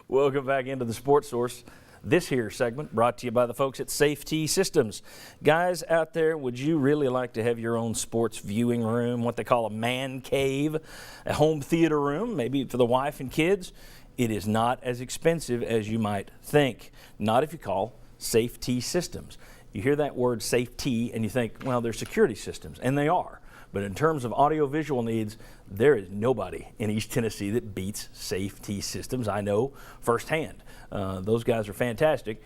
Welcome back into the Sports Source. This here segment brought to you by the folks at Safety Systems. Guys out there, would you really like to have your own sports viewing room, what they call a man cave, a home theater room, maybe for the wife and kids? It is not as expensive as you might think. Not if you call Safety Systems. You hear that word safety and you think, well, they're security systems, and they are. But in terms of audio-visual needs, there is nobody in East Tennessee that beats Safety Systems. I know firsthand. Those guys are fantastic.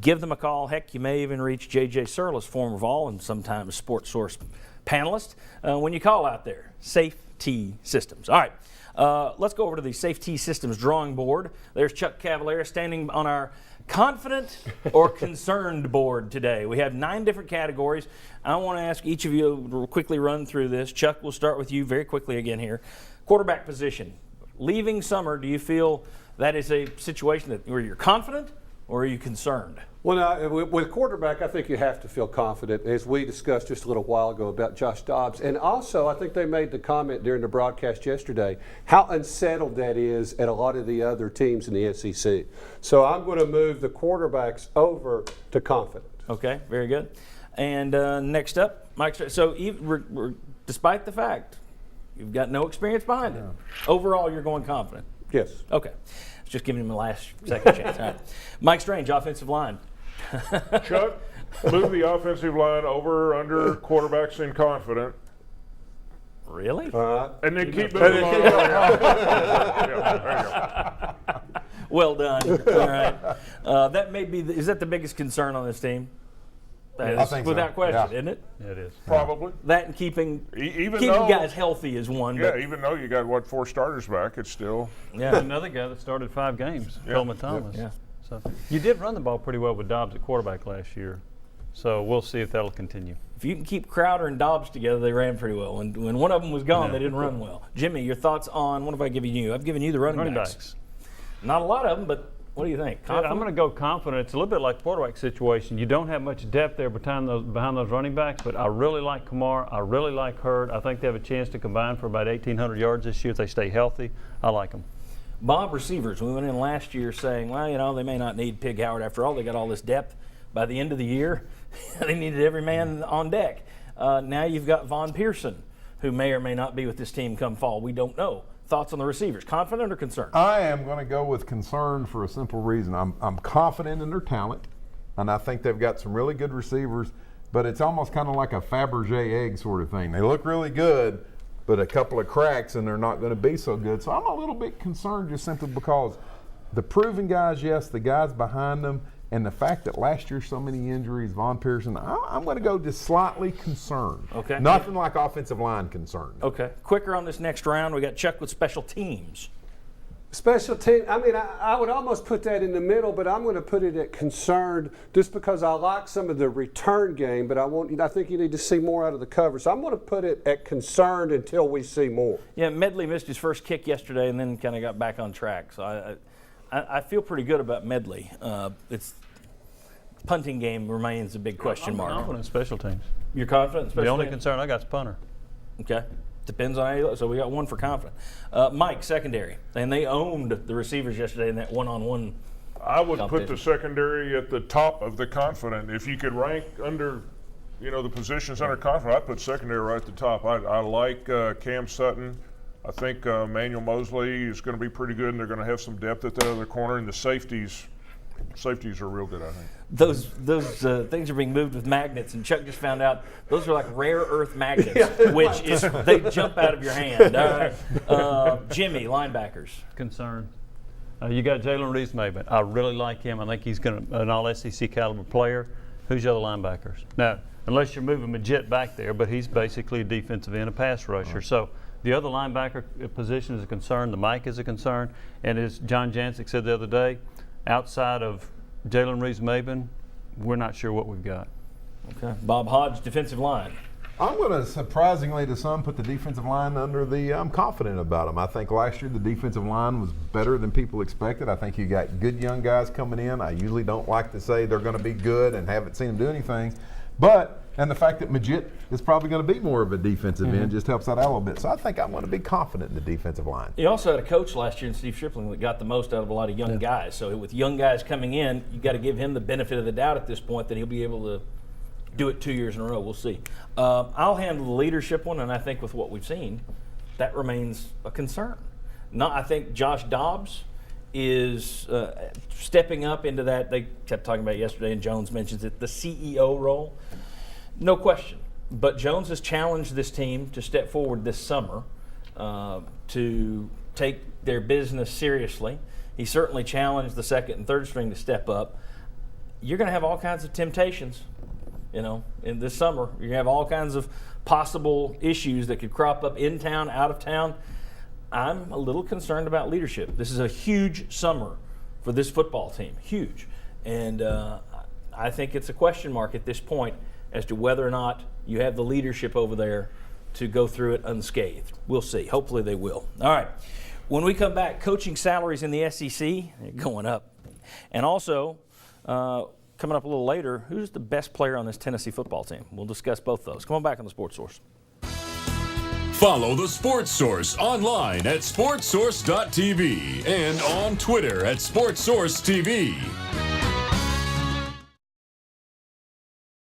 Give them a call. Heck, you may even reach J.J. Surlis, former Vol and sometimes Sports Source panelist, when you call out there. Safety Systems. All right, let's go over to the Safety Systems drawing board. There's Chuck Cavalier standing on our confident or concerned board today. We have 9 different categories. I want to ask each of you to quickly run through this. Chuck, we'll start with you very quickly again here. Quarterback position. Leaving summer, do you feel that is a situation where you're confident or are you concerned? Well, with quarterback, I think you have to feel confident, as we discussed just a little while ago about Josh Dobbs. And also, I think they made the comment during the broadcast yesterday how unsettled that is at a lot of the other teams in the SEC. So I'm going to move the quarterbacks over to confident. Okay, very good. And next up, Mike. So despite the fact you've got no experience behind it, overall you're going confident. Yes. Okay. Just giving him a last second chance. All right. Mike Strange, offensive line. Chuck, move the offensive line over under quarterbacks and confident. Really? And then keep moving on. There you go. Well done. All right. That may be. Is that the biggest concern on this team? I think so. Without question, Yeah. isn't it? It is. Probably. That and keeping Even guys healthy is one. Yeah, but even though you got, 4 starters back, it's still. yeah. Another guy that started 5 games, Coleman Thomas. Yeah. So you did run the ball pretty well with Dobbs at quarterback last year. So we'll see if that'll continue. If you can keep Crowder and Dobbs together, they ran pretty well. When one of them was gone, they didn't run well. Jimmy, your thoughts on what have I given you? I've given you the running backs. Not a lot of them, but what do you think? Yeah, I'm going to go confident. It's a little bit like quarterback situation. You don't have much depth there behind those running backs, but I really like Kamar. I really like Hurd. I think they have a chance to combine for about 1,800 yards this year if they stay healthy. I like them. Bob, receivers. We went in last year saying, well, they may not need Pig Howard. After all, they got all this depth. By the end of the year, they needed every man on deck. Now you've got Von Pearson, who may or may not be with this team come fall. We don't know. Thoughts on the receivers? Confident or concerned? I am going to go with concern for a simple reason. I'm confident in their talent, and I think they've got some really good receivers, but it's almost kind of like a Fabergé egg sort of thing. They look really good, but a couple of cracks and they're not going to be so good. So I'm a little bit concerned just simply because the proven guys, yes, the guys behind them, and the fact that last year so many injuries, Von Pearson, I'm going to go just slightly concerned. Okay. Nothing like offensive line concerned. Okay. Quicker on this next round, we got Chuck with special teams. Special team, I would almost put that in the middle, but I'm going to put it at concerned just because I like some of the return game, but I think you need to see more out of the cover. So I'm going to put it at concerned until we see more. Yeah, Medley missed his first kick yesterday and then kind of got back on track. So I feel pretty good about Medley. It's punting game remains a big question mark. I'm confident in special teams. You're confident in special The only teams? concern I got is punter. Okay. Depends on how you look. So we got one for confident. Mike, secondary. And they owned the receivers yesterday in that one-on-one. I would put the secondary at the top of the confident. If you could rank under, the positions under confident, I'd put secondary right at the top. I like Cam Sutton. I think Manuel Mosley is going to be pretty good, and they're going to have some depth at the other corner. And the safeties are real good, I think. Those things are being moved with magnets, and Chuck just found out those are like rare earth magnets, which is they jump out of your hand. Jimmy, linebackers. Concern. You got Jalen Reeves-Maybin. I really like him. I think he's an all-SEC caliber player. Who's your other linebackers? Now, unless you're moving Majette back there, but he's basically a defensive end, a pass rusher. Right. So the other linebacker position is a concern. The Mike is a concern. And as John Jancic said the other day, outside of Jalen Reeves-Maybin, we're not sure what we've got. Okay. Bob Hodge, defensive line. I'm going to, surprisingly to some, put the defensive line under the I'm confident about them. I think last year the defensive line was better than people expected. I think you got good young guys coming in. I usually don't like to say they're going to be good and haven't seen them do anything. But And the fact that Majit is probably going to be more of a defensive end just helps that out a little bit. So I think I'm going to be confident in the defensive line. You also had a coach last year in Steve Stripling that got the most out of a lot of young guys. So with young guys coming in, you got to give him the benefit of the doubt at this point that he'll be able to do it 2 years in a row. We'll see. I'll handle the leadership one, and I think with what we've seen, that remains a concern. I think Josh Dobbs is stepping up into that. They kept talking about it yesterday, and Jones mentions it, the CEO role. No question. But Jones has challenged this team to step forward this summer to take their business seriously. He certainly challenged the second and third string to step up. You're going to have all kinds of temptations, in this summer. You're going to have all kinds of possible issues that could crop up in town, out of town. I'm a little concerned about leadership. This is a huge summer for this football team, huge. And I think it's a question mark at this point as to whether or not you have the leadership over there to go through it unscathed. We'll see. Hopefully they will. All right. When we come back, coaching salaries in the SEC are going up. And also, coming up a little later, who's the best player on this Tennessee football team? We'll discuss both those. Come on back on the Sports Source. Follow the Sports Source online at sportsource.tv and on Twitter at SportsSourceTV.